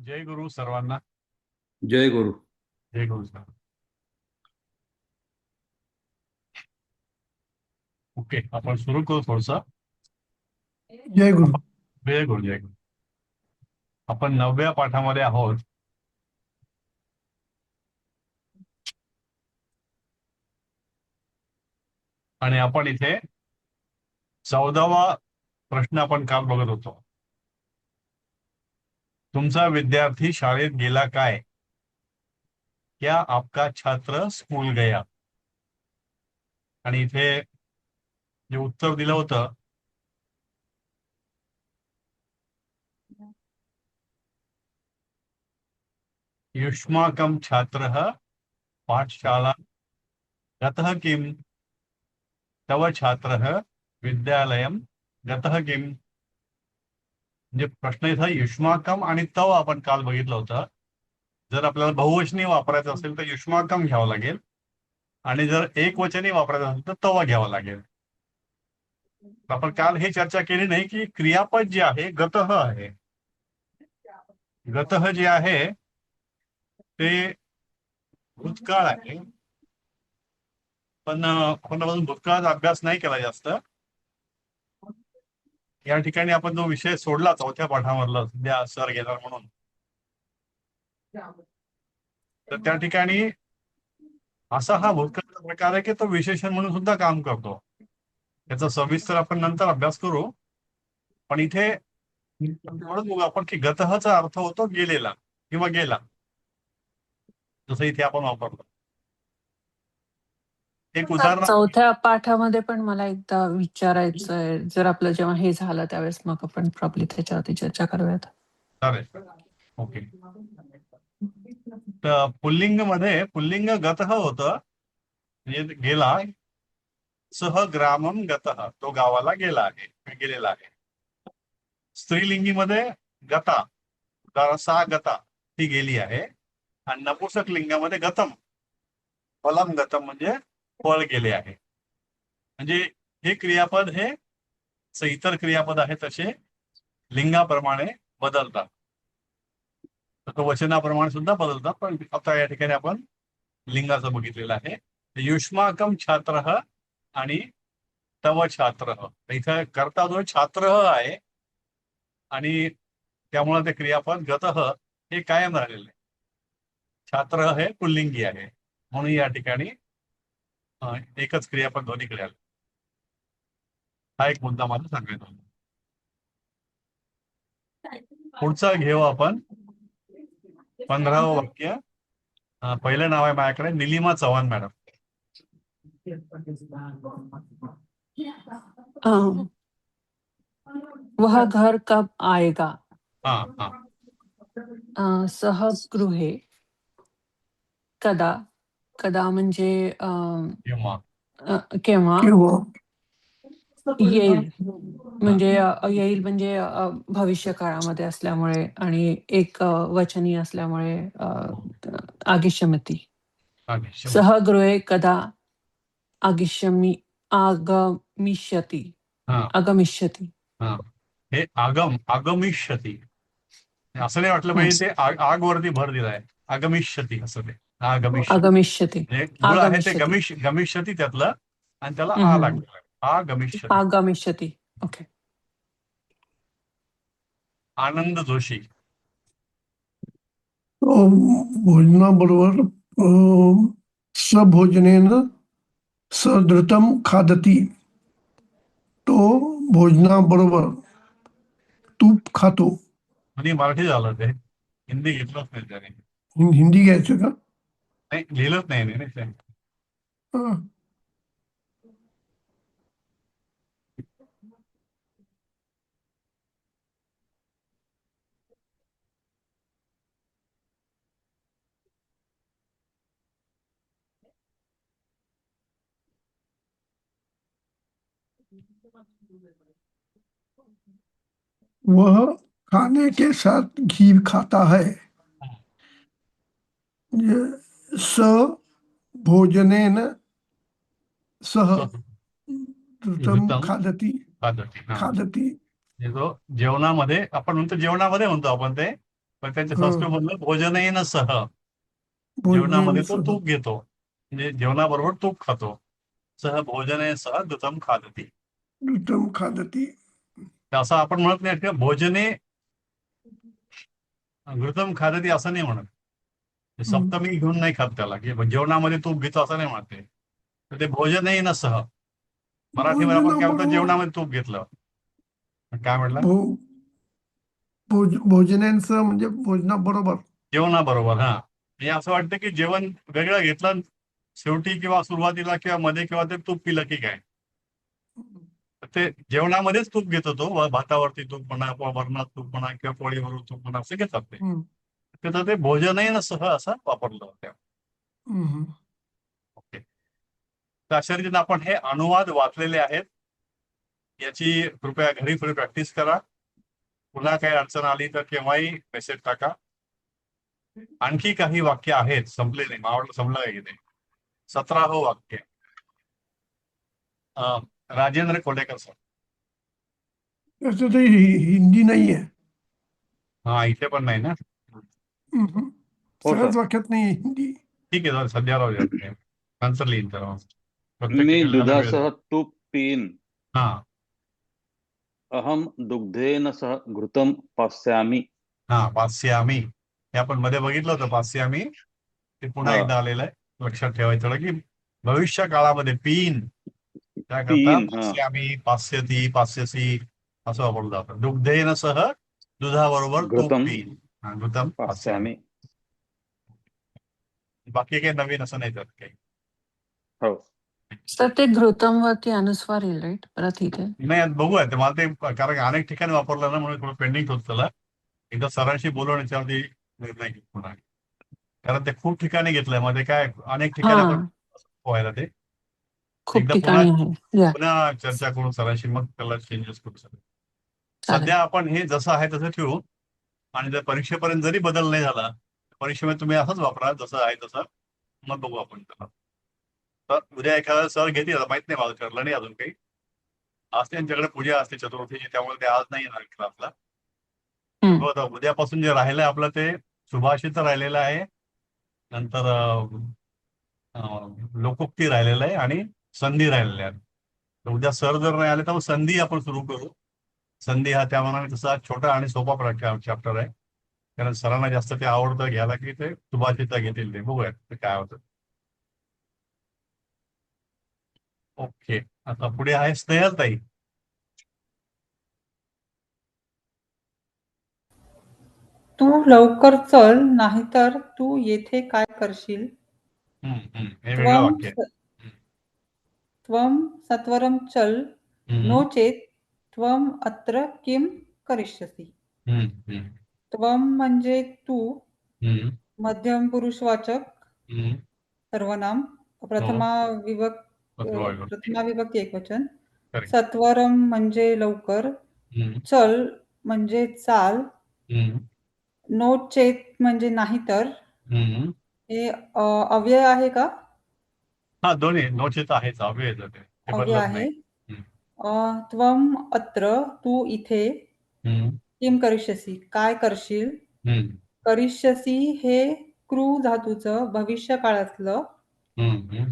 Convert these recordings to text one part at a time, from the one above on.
जय गुरु सर्वांना. जय गुरु. जय गुरु sir. Okay, आपण सुरू करू थोडस. जय गुरु. जय गुरु. जय गुरु. आपण 9व्या पाठामध्ये आहोत. आणि आपण इथे 14वा प्रश्न आपण काल बघत होतो. तुमचा विद्यार्थी शाळेत गेला काय? क्या आपका छात्र स्कूल गया? आणि इथे जे उत्तर दिलं होतं युष्माकं छात्रः पाठशाला गतः किम तव छात्रः विद्यालयं गतः किम. म्हणजे प्रश्न इथं युष्माकम आणि तव आपण काल बघितलं होतं. जर आपल्याला बहुवचनी वापरायचं असेल तर युष्माकम घ्यावं लागेल, आणि जर एकवचनी वापरायचं असेल तर तवा घ्यावं लागेल. आपण काल हे चर्चा केली नाही की क्रियापद जे आहे गतः आहे. गतः जे आहे ते भूतकाळ आहे, पण कोणापासून भूतकाळाचा अभ्यास नाही केला जास्त. या ठिकाणी आपण जो विषय सोडला 4थ्या पाठामधला सध्या सर गेला म्हणून, तर त्या ठिकाणी असा हा भूतकाळाचा प्रकार आहे की तो विशेषण म्हणून सुद्धा काम करतो. याचा सविस्तर आपण नंतर अभ्यास करू. पण इथे म्हणून बघू आपण की गतःचा अर्थ होतो गेलेला किंवा गेला, जसं इथे आपण वापरतो. एक उदाहरण. चौथ्या पाठामध्ये पण मला एकदा विचारायचं आहे. जर आपलं जेव्हा हे झालं त्यावेळेस मग आपण प्रॉब्ली त्याच्यावरती चर्चा करूयात. चालेल. ओके. तर पुल्लिंग गतः होतं, म्हणजे गेला. सह ग्रामम गतः, तो गावाला गेला आहे, गेलेला आहे. स्त्रीलिंगीमध्ये गता, सा गता, ती गेली आहे. आणि नपुंसक लिंगामध्ये गतम, फलम गतम, म्हणजे फळ गेले आहे. म्हणजे हे क्रियापद हे इतर क्रियापद आहे तसे लिंगाप्रमाणे बदलतात, तो वचनाप्रमाणे सुद्धा बदलतात. पण आता या ठिकाणी आपण लिंगाचं बघितलेलं आहे. युष्माकम छात्र आणि तव छात्र, इथं करता जो छात्र आहे आणि त्यामुळे ते क्रियापद गतः हे कायम राहिलेले. छात्र हे पुल्लिंगी आहे म्हणून या ठिकाणी एकच क्रियापद दोन्हीकडे आलं. हा एक मुद्दा मला सांगायचा होता. पुढचा घेऊ आपण 15वं वाक्य. पहिलं नाव आहे माझ्याकडे, निलिमा चव्हाण मॅडम. वह घर कब आएगा? हा. सहगृहे कदा. कदा म्हणजे किंवा केव्हा येईल. म्हणजे येईल म्हणजे भविष्य काळामध्ये असल्यामुळे आणि एक वचनी असल्यामुळे आगिष्यमती. सहगृहे कदा आगमिष्यति. आगमिष्यति. हे आगमिष्यति असं नाही वाटलं पाहिजे. ते आग वरती भर दिलाय. आगमिष्यति असं ते आगमिष्यति. मूळ आहे ते गमिष्यति त्यातलं, आणि त्याला आ लागलेला आहे. आगमिष्यति. ओके. आनंद जोशी. भोजनाबरोबर सभोजनेन सधृतं खादती. तो भोजनाबरोबर तूप खातो. आणि मराठी झालं ते, हिंदी घेतलंच नाही त्याने. हिंदी घ्यायचं का? नाही, लिहिलंच नाही ते. हा. वह खाने के साथ घी खाता है. स भोजनेन सह धृतं खादती. खादती. जेवणामध्ये आपण म्हणतो, जेवणामध्ये म्हणतो आपण ते, पण त्यांच्या संस्कृतमधलं भोजनेन सह, भोजनेन जेवणामध्ये तो सह तूप घेतो, म्हणजे जेवणाबरोबर तूप खातो. सह भोजने सह दुतम खादती. घृतम खादती. तर असं आपण म्हणत नाही की भोजने घृतम खादती, असं नाही म्हणत. ते सप्तमी घेऊन नाही खात त्याला, की जेवणामध्ये तूप घेतो असं नाही म्हणते. तर ते भोजनही न सह, मराठीमध्ये आपण काय म्हणतो, भोजनाबरोबर जेवणामध्ये तूप घेतलं. काय म्हटलं? भो भोजनांचं म्हणजे भोजनाबरोबर. जेवणाबरोबर, हा. म्हणजे असं वाटतं की जेवण वेगळं घेतलं शेवटी किंवा सुरुवातीला किंवा मध्ये किंवा ते तूप पिलं की काय. तर ते जेवणामध्येच तूप घेतो तो, भातावरती तूप म्हणा किंवा वरणात तूप म्हणा किंवा पोळीवरून तूप म्हणा, असं घेतात ते. हम्म, त्याचं ते भोजनही न सह असं वापरलं होतं. हम्म. ओके. तर अशा रीतीने आपण हे अनुवाद वाचलेले आहेत. याची कृपया घरी थोडी प्रॅक्टिस करा. पुन्हा काही अडचण आली तर केव्हाही मेसेज टाका. आणखी काही वाक्य आहेत, संपले नाही, मावळलं संपलं काय ते 17वं वाक्य. राजेंद्र कोलेकर सर. त्याचं ते हिंदी नाहीये. हा, इथे पण नाही ना. हम्म. हो सगळ्याच सर. वाक्यात नाही हिंदी. ठीक आहे, सध्या राहू द्या. नंतर लिहिन तर प्रत्येक मी ठिकाणी वेळ. दुधासह तूप पिईन. हा अहम दुग्धेन सह घृतम पास्यामी. हा, पास्यामी हे आपण मध्ये बघितलं होतं. पास्यामी ते पुन्हा हा, एकदा आलेलं आहे. लक्षात ठेवायचं थोडं की भविष्य काळामध्ये पिईन त्याकरता पिईन. हा, पास्यामी, पास्यती, पास्यसी असं वापरलं जातं. दुग्धेन सह, दुधाबरोबर तूप घृतम पिईन. हा, घृतम पास्यामी. पास्यामी. बाकी काही नवीन असं नाही त्यात काही. हो. सर ते घृतम वरती अनुस्वार येईल, राईट, परत इथे? नाही, आता बघूया ते. मला ते कारण अनेक ठिकाणी वापरलं ना, म्हणून थोडं पेंडिंग होतं त्याला. एकदा सरांशी बोलून याच्यावरती निर्णय घेऊ पुन्हा. कारण ते खूप ठिकाणी घेतलंय मध्ये, काय अनेक ठिकाणी आपण हा, व्हायला ते. खूप एकदा पुन्हा ठिकाणी आहे. या, पुन्हा चर्चा करून सरांशी, मग त्याला चेंजेस करू सर. चालेल. सध्या आपण हे जसं आहे तसं ठेवू. आणि जर परीक्षेपर्यंत जरी बदल नाही झाला, परीक्षेमध्ये तुम्ही असंच वापरा जसं आहे तसं. मग बघू आपण त्याला. तर उद्या एखादा सर घेतील, आता माहित नाही, मला ठरलं नाही अजून काही. आज त्यांच्याकडे पूजा असते चतुर्थीची, त्यामुळे ते आज नाही येणार क्लासला. हम्म. हो, आता उद्यापासून जे राहिलंय आपलं ते सुभाषित राहिलेलं आहे. नंतर लोकोक्ती राहिलेलं आहे आणि संधी राहिलेल्या आहेत. तर उद्या सर जर नाही आले तर मग संधी आपण सुरू करू. संधी हा त्या मनाने तसा छोटा आणि सोपा चॅप्टर आहे. कारण सरांना जास्त ते आवडतं घ्यायला की ते सुभाषित घेतील. ते बघूयात ते काय होतं. ओके. आता पुढे आहे स्नेहलताई. तू लवकर चल, नाहीतर तू येथे काय करशील? हे वेगळं त्वं वाक्य आहे. त्वं सत्वरं चल, हम्म, नो चेत त्वं अत्र किं करिष्यसि? हम्म, हम्म, त्वं म्हणजे तू, हम्म, मध्यम पुरुषवाचक हम्म. सर्वनाम, हो, प्रथमा बरोबर. विभक्ती एकवचन. करेक्ट. सत्वरम म्हणजे लवकर, हम्म, चल म्हणजे चाल, हम्म, नो चेत म्हणजे नाहीतर. हम्म. हे अव्यय आहे का? हा, दोन्ही नोचित आहेच, अव्यय येतं ते अव्यय बदलत नाही. आहे. हम्म, त्वं अत्र, तू इथे, हम्म, किम करिष्यसि काय करशील? हम्म, करिष्यसि हे क्रू धातूचं भविष्य काळातलं हम्म,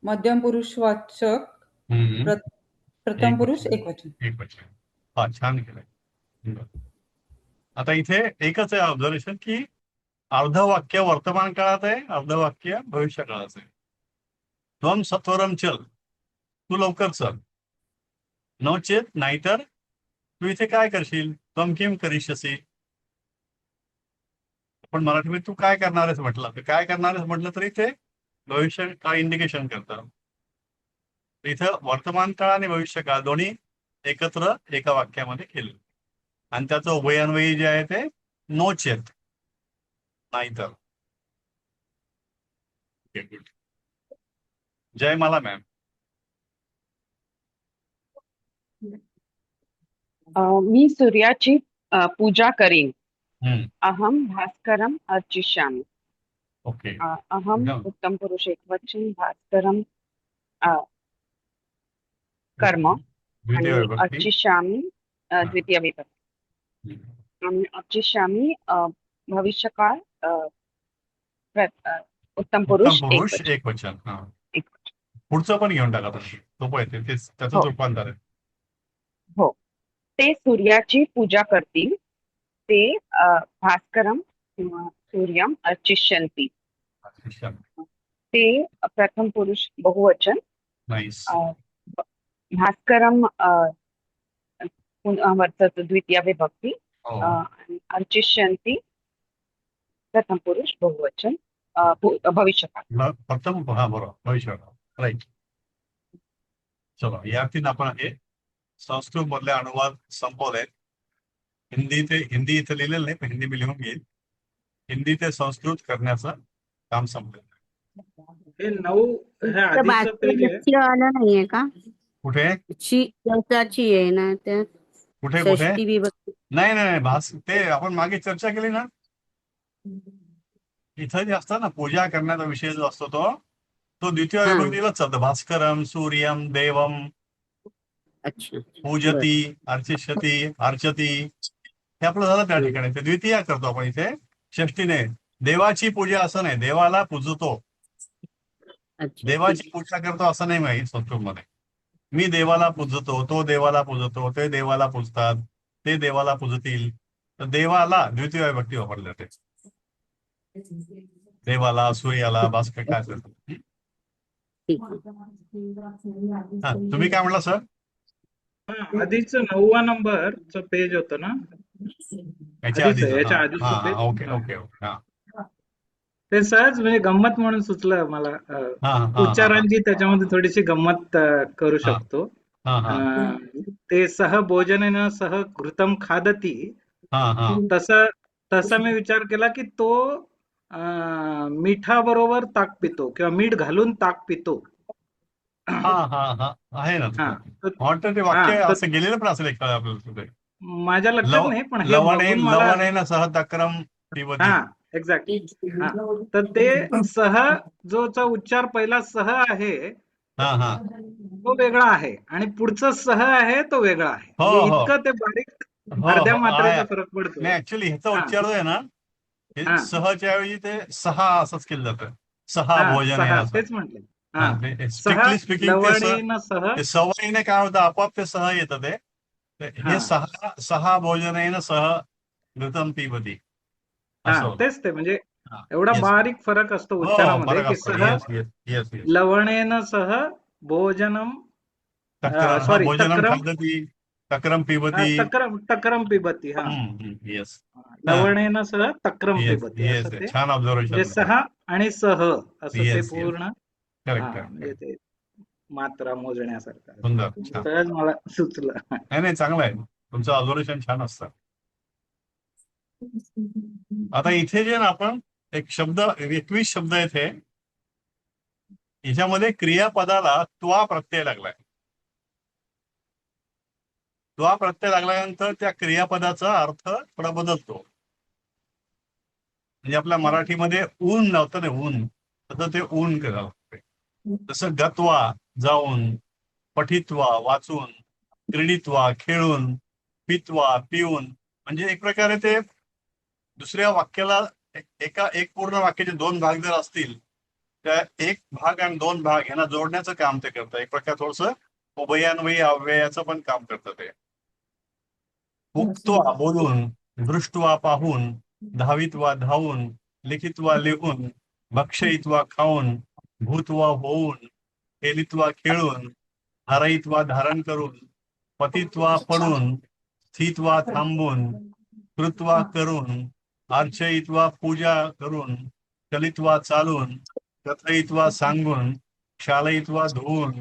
मध्यम पुरुषवाचक हम्म. प्रथम एक पुरुष वचन. एकवचन. एक वचन. हा, छान केलंय. बरं. आता इथे एकच आहे ऑब्झर्वेशन की अर्ध वाक्य वर्तमान काळात आहे, अर्ध वाक्य भविष्य काळात आहे. त्वं सत्वरम चल, तू लवकर चल. नोचेत नाहीतर तू इथे काय करशील? त्वं किम करिष्यसि. पण मराठीमध्ये तू काय करणार आहेस म्हटलं, तर काय करणार आहेस म्हटलं तरी ते भविष्य काळ इंडिकेशन करतं. इथं वर्तमान काळ आणि भविष्य काळ दोन्ही एकत्र एका वाक्यामध्ये केले. आणि त्याचं उभयान्वयी जे आहे ते नोचेत नाहीतर. Okay, good. जयमाला मॅम. मी सूर्याची पूजा करीन. हम्म, अहम भास्करम अर्चिष्यामि. ओके. अहम एकदम उत्तम पुरुष एकवचन, भास्करम कर्म द्वितीय आणि विभक्ती. अर्चिष्यामि हा. द्वितीय विभक्ती. हम्म. आणि अर्चिष्यामि भविष्यकाळ उत्तम उत्तम पुरुष पुरुष एकवचन. एकवचन. हा, एकवचन. पुढचं पण घेऊन टाका तुम्ही. सोपं आहे ते, त्याचंच हो रूपांतर आहे. हो. ते सूर्याची पूजा करतील. ते भास्करम किंवा सूर्यम अर्चिष्यन्ति. ते प्रथम पुरुष बहुवचन. नाईस. भास्करम वरचं द्वितीय विभक्ती. हो. आणि अर्चिष्यन्ति प्रथम पुरुष बहुवचन. भविष्यकाळ. प्रथम, हा बरोबर, भविष्यकाळ, राईट. चलो, यातील आपण हे संस्कृत मधले अनुवाद संपवले. हिंदी इथं लिहिलेलं नाही, पण हिंदी मी लिहून घेईल. हिंदी ते संस्कृत करण्याचं काम संपलं. हे 9 हे तर आधीचं पेज आहे. बाकी आलं नाहीये का? कुठे यशाची आहे ना त्या कुठे षष्टी विभक्ती. नाही, भास ते आपण मागे चर्चा केली ना. इथं जे असतं ना, पूजा करण्याचा विषय जो असतो तो द्वितीय हा. विभक्तीलाच चालतं. भास्करम, सूर्यम, देवम, अच्छा पूजती, अर्चिष्यती, अर्चती, हे आपलं झालं त्या ठिकाणी. ते द्वितीय करतो आपण इथे षष्टीने. देवाची पूजा असं नाही, देवाला पूजतो. अच्छा देवाची पूजा करतो असं नाही माहिती संस्कृतमध्ये. मी देवाला पूजतो, तो देवाला पूजतो, ते देवाला पूजतात, ते देवाला पूजतील. तर देवाला द्वितीय विभक्ती वापरली जाते. देवाला, सूर्याला, भास्कर, काय असेल. ठीक हा, तुम्ही काय म्हणला सर? आधीचं 9वा नंबरचं पेज होतं ना, याच्या आधीचं, आधीच. याच्या आधीचं हा, पेज. ओके. हा, ते सहज म्हणजे गंमत म्हणून सुचलं मला. हा. उच्चारांची त्याच्यामध्ये थोडीशी गंमत करू हा. शकतो. हा. ते सह भोजनेन सह घृतम खादती. हा. तसा मी विचार केला की तो मिठाबरोबर ताक पितो किंवा मीठ घालून ताक पितो. हा. आहे ना. हा, वाटतं ते वाक्य असं गेलेलं पण असेल एक आपल्याला. माझ्या लक्षात नाही, पण हे बघून मला लवणेन सह तक्रम पिबती. हा एक्झॅक्टली. हा, तर ते सह जोचा उच्चार पहिला सह आहे हा. तो वेगळा आहे आणि पुढचं सह आहे तो वेगळा आहे. हो, म्हणजे हो. इतकं ते बारीक हो, अर्ध्या हो, मात्रेचा आहे. फरक पडतो. नाही, ऍक्च्युली ह्याचा हा. उच्चार जो आहे ना, हे हा. सहच्या ऐवजी ते सहा असंच केलं जातं. सहा हा, भोजन आहे सहा असं. तेच म्हटले. हा, सह स्ट्रिक्टली स्पीकिंग लवणेन सह. ते सवयीने काय होतं, आपोआप ते सह येतं ते. हा. हे सहा भोजन सह घृतम पिबती असं हा, होतं. तेच ते म्हणजे हा. एवढा Yes. बारीक फरक असतो हो, उच्चारामध्ये फरक की असतो. सह येस. लवणेन सह भोजनम सॉरी भोजनम तक्रम खादती, तक्रम पिबती. तक्रम पिबती. हा, येस. लवणेन सह तक्रम पिबती येस. असं ते छान ऑब्झर्वेशन. म्हणजे सहा आणि सह असं ते Yes. पूर्ण. हा, करेक्ट. म्हणजे ते मात्रा मोजण्यासारखं सुंदर, छान. सहज मला सुचलं. नाही, चांगलं आहे. तुमचं ऑब्झर्वेशन छान असतं. आता इथे जे ना आपण एक शब्द 21 शब्द आहेत हे. याच्यामध्ये क्रियापदाला त्वा प्रत्यय लागलाय. त्वा प्रत्यय लागल्यानंतर त्या क्रियापदाचा अर्थ थोडा बदलतो. म्हणजे आपल्या मराठीमध्ये ऊन लावतं ना, ऊन, तसं ते ऊन करावं लागते. जसं गत्वा जाऊन, पठित्वा वाचून, क्रीडित्वा खेळून, पित्वा पिऊन. म्हणजे एक प्रकारे ते दुसऱ्या वाक्याला एक पूर्ण वाक्याचे 2 भाग जर असतील, त्या 1 भाग आणि 2 भाग यांना जोडण्याचं काम ते करतं. एक प्रकार थोडंसं उभयान्वयी अव्ययाचं पण काम करतं ते. उक्त्वा बोलून, दृष्ट्वा पाहून, धावित्वा धावून, लिखित्वा लिहून, भक्षयित्वा खाऊन, भूत्वा होऊन, खेलित्वा खेळून, धारयित्वा धारण करून, पतित्वा पडून, स्थित्वा थांबून, कृत्वा करून, अर्चयित्वा पूजा करून, चलित्वा चालून, कथयित्वा सांगून, शालयित्वा धुवून,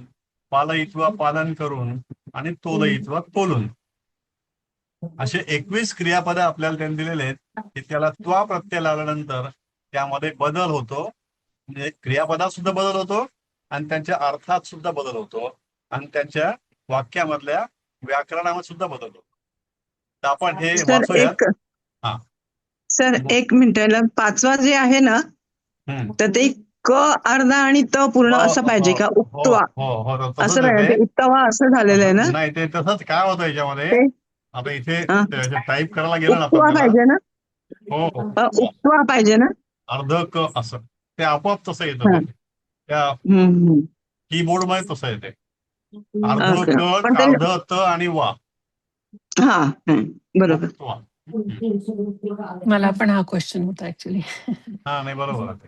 पालयित्वा पालन करून आणि तोलयित्वा तोलून. असे 21 क्रियापद आपल्याला त्यांनी दिलेले आहेत की त्याला त्वा प्रत्यय लावल्यानंतर त्यामध्ये बदल होतो. म्हणजे क्रियापदात सुद्धा बदल होतो आणि त्यांच्या अर्थात सुद्धा बदल होतो आणि त्यांच्या वाक्यामधल्या व्याकरणामध्ये सुद्धा बदल होतो. तर आपण हे वाचूया. हा. सर, एक मिनिटाला 5वा जे आहे ना, तर ते क अर्धा आणि त पूर्ण असं पाहिजे का? उक्त्वा असं पाहिजे. उक्तवा असं झालेलं आहे ना? नाही, ते तसंच काय होतं याच्यामध्ये. ते आता इथे टाईप करायला गेलं ना उक्त्वा आपण, पाहिजे ना? हो उक्त्वा पाहिजे ना? अर्ध क असं ते आपोआप तसं येतं हा. ते त्या हम्म. कीबोर्ड मध्ये तसं येते अर्ध ओके. क पण ते अर्ध त आणि वा हा बरोबर. उक्त्वा. मला पण हा क्वेश्चन होता ऍक्च्युली. हा नाही बरोबर आहे ते.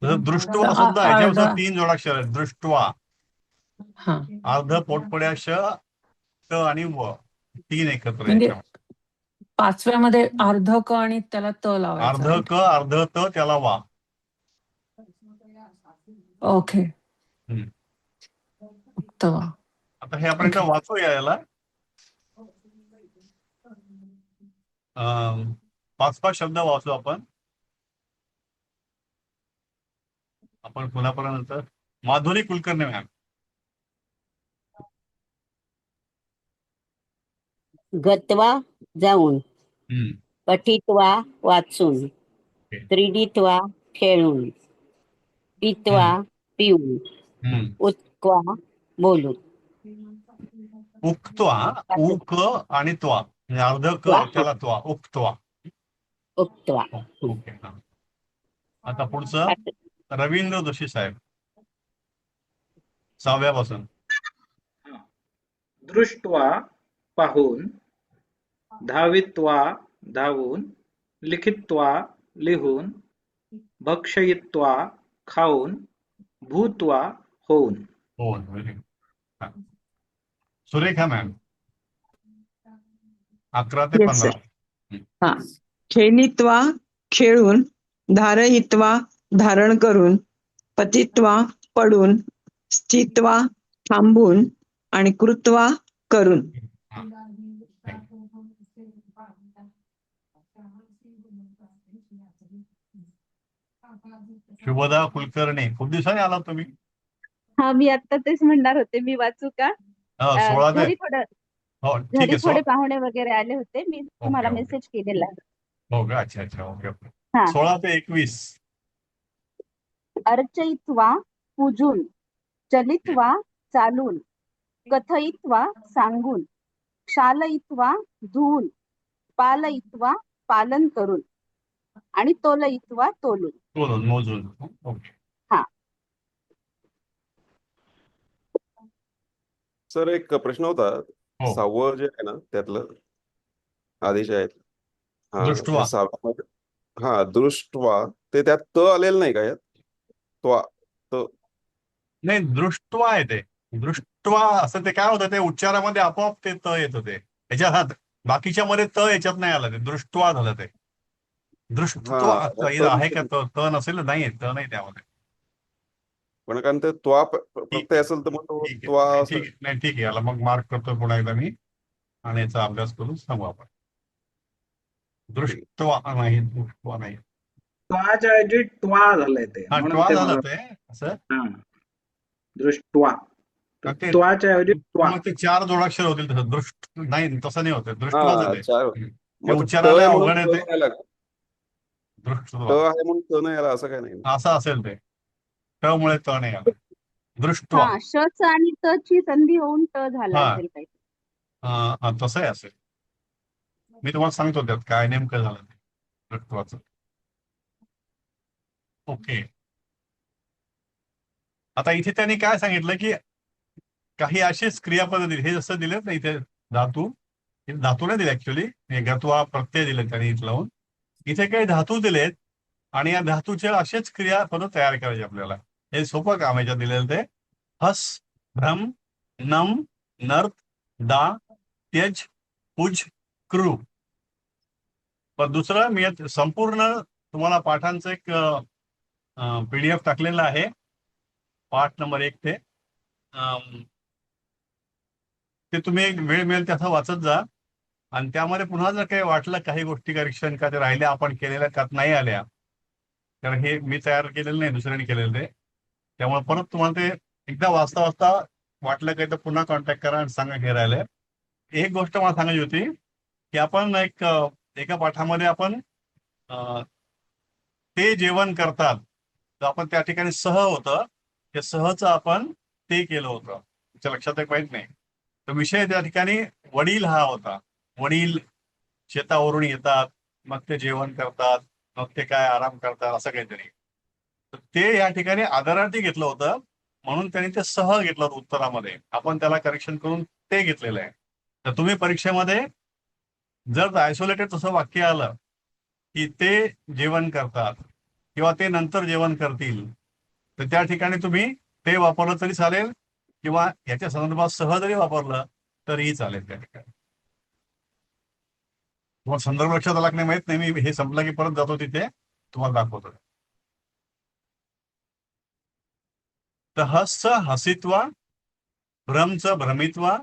जसं दृष्टवा सुद्धा अर्धा याच्यावर 3 जोडाक्षर आहेत दृष्टवा हा अर्ध पोटपड्या श त आणि व 3 एकत्र म्हणजे याच्यावर 5व्यामध्ये अर्ध क आणि त्याला त लावायचा. अर्ध right? क अर्ध त त्याला वा. ओके. हम्म. उक्तवा. आता हे आपण एकदा Okay. वाचूया याला 5-5 शब्द वाचू आपण पुन्हा माधुरी कुलकर्णी मॅम. गत्वा जाऊन, हम्म. पठित्वा वाचून, Okay. क्रीडित्वा खेळून, पित्वा पिऊन, हम्म. उत्क्वा बोलून. उक्त्वा उक आणि त्वा म्हणजे अर्ध क त्वा. त्याला त्वा उक्त्वा. उक्त्वा. ओके हा. आता पुढचं रवींद्र जोशी साहेब 6व्यापासून. दृष्ट्वा पाहून, धावित्वा धावून, लिखित्वा लिहून, भक्षयित्वा खाऊन, भूत्वा होऊन. हो व्हेरी गुड. सुरेखा मॅम 11 ते Yes, sir. 15. हा. खेळित्वा खेळून, धारयित्वा धारण करून, पतित्वा पडून, स्थित्वा थांबून आणि कृत्वा करून. शुभदा कुलकर्णी खूप दिवसांनी आला तुम्ही. हा मी आता तेच म्हणणार होते, मी वाचू का? 16 ते घरी थोडं हो ठीक घरी आहे. थोडे पाहुणे वगैरे आले होते, मी तुम्हाला ओके. मेसेज केलेला. हो का अच्छा ओके हा. 16 ते 21. अर्चयित्वा पूजून, चलित्वा चालून, कथयित्वा सांगून, क्षालयित्वा धुवून, पालयित्वा पालन करून आणि तोलयित्वा तोलून. बोलून मोजून. ओके. सर एक प्रश्न होता हो. 6वं जे आहे ना त्यातलं आदेश आहेत दृष्ट्वा. ते 6 दृष्ट्वा ते त्यात त आलेलं नाही का यात त्वा त नाही दृष्ट्वा आहे ते दृष्ट्वा असं ते काय होतं ते उच्चारामध्ये आपोआप ते त येत होते याच्यात बाकीच्या मध्ये त याच्यात नाही आलं ते दृष्ट्वा झालं ते दृष्ट्वा आहे का त नसेल नाही त नाही त्यामध्ये पण कारण ते त्वा प्रत्यय असेल तर मग तो त्वा असं ठीक आहे याला मग मार्क करतो पुन्हा एकदा मी आणि याचा अभ्यास करून सांगू आपण दृष्ट्वा नाही दृष्ट्वा नाही त्वाच्या ऐवजी ट्वा झालंय ते. हा म्हणून ट्वा ते झालं मला- ते असं हा. दृष्ट्वा. ते- त्वाच्या ऐवजी ट्वा. मग ते 4 जोडाक्षर होतील तसं दृष्ट नाही तसं नाही होत दृष्टवा झालंय 4 ते मग उच्चाराला त आहे म्हणून अवघड त येते नाही आला. त दृष्टवा आहे म्हणून त नाही आला असं काय नाही. असं असेल ते ट मुळे त नाही आलं दृष्टवा हा शच आणि त ची संधी होऊन ट झाला हा. असेल काही. तसंही असेल मी तुम्हाला सांगतो त्यात काय नेमकं झालं ते दृष्टवाचं. ओके आता इथे त्यांनी काय सांगितलं की काही अशीच क्रियापद दिली हे जसं दिलेत ना इथे धातू धातू नाही दिले ऍक्च्युली गत्वा प्रत्यय दिले त्यांनी इथं लावून इथे काही धातू दिलेत आणि या धातूचे असेच क्रियापद तयार करायचे आपल्याला हे सोपं काम याच्यात दिलेलं ते हस भ्रम नम नर्त दा त्यज पुज क्रू. पण दुसरं मी संपूर्ण तुम्हाला पाठांचं एक PDF टाकलेलं आहे पाठ नंबर 1 ते तुम्ही एक वेळ मिळेल त्याचा वाचत जा आणि त्यामध्ये पुन्हा जर काही वाटलं काही गोष्टी करेक्शन का ते राहिल्या आपण केलेल्या त्यात नाही आल्या कारण हे मी तयार केलेलं नाही दुसऱ्याने केलेलं ते त्यामुळे परत तुम्हाला ते एकदा वाचता वाचता वाटलं काही तर पुन्हा कॉन्टॅक्ट करा आणि सांगा हे राहिलंय. एक गोष्ट मला सांगायची होती की आपण एका पाठामध्ये आपण ते जेवण करतात तर आपण त्या ठिकाणी सह होतं ते सहचं आपण ते केलं होतं तुमच्या लक्षात एक माहित नाही तर विषय त्या ठिकाणी वडील हा होता वडील शेतावरून येतात, मग ते जेवण करतात, मग ते काय आराम करतात, असं काहीतरी. तर ते या ठिकाणी आदरार्थी घेतलं होतं, म्हणून त्यांनी ते सह घेतलं होतं उत्तरामध्ये. आपण त्याला करेक्शन करून ते घेतलेलं आहे. तर तुम्ही परीक्षेमध्ये जर आयसोलेटेड तसं वाक्य आलं की ते जेवण करतात किंवा ते नंतर जेवण करतील, तर त्या ठिकाणी तुम्ही ते वापरलं तरी चालेल किंवा याच्या संदर्भात सह जरी वापरलं तरीही चालेल त्या ठिकाणी. तुम्हाला संदर्भ लक्षात आला की नाही माहित नाही, मी हे संपलं की परत जातो तिथे तुम्हाला दाखवतो. तर हस्स हसित्वा, भ्रमच भ्रमित्वा,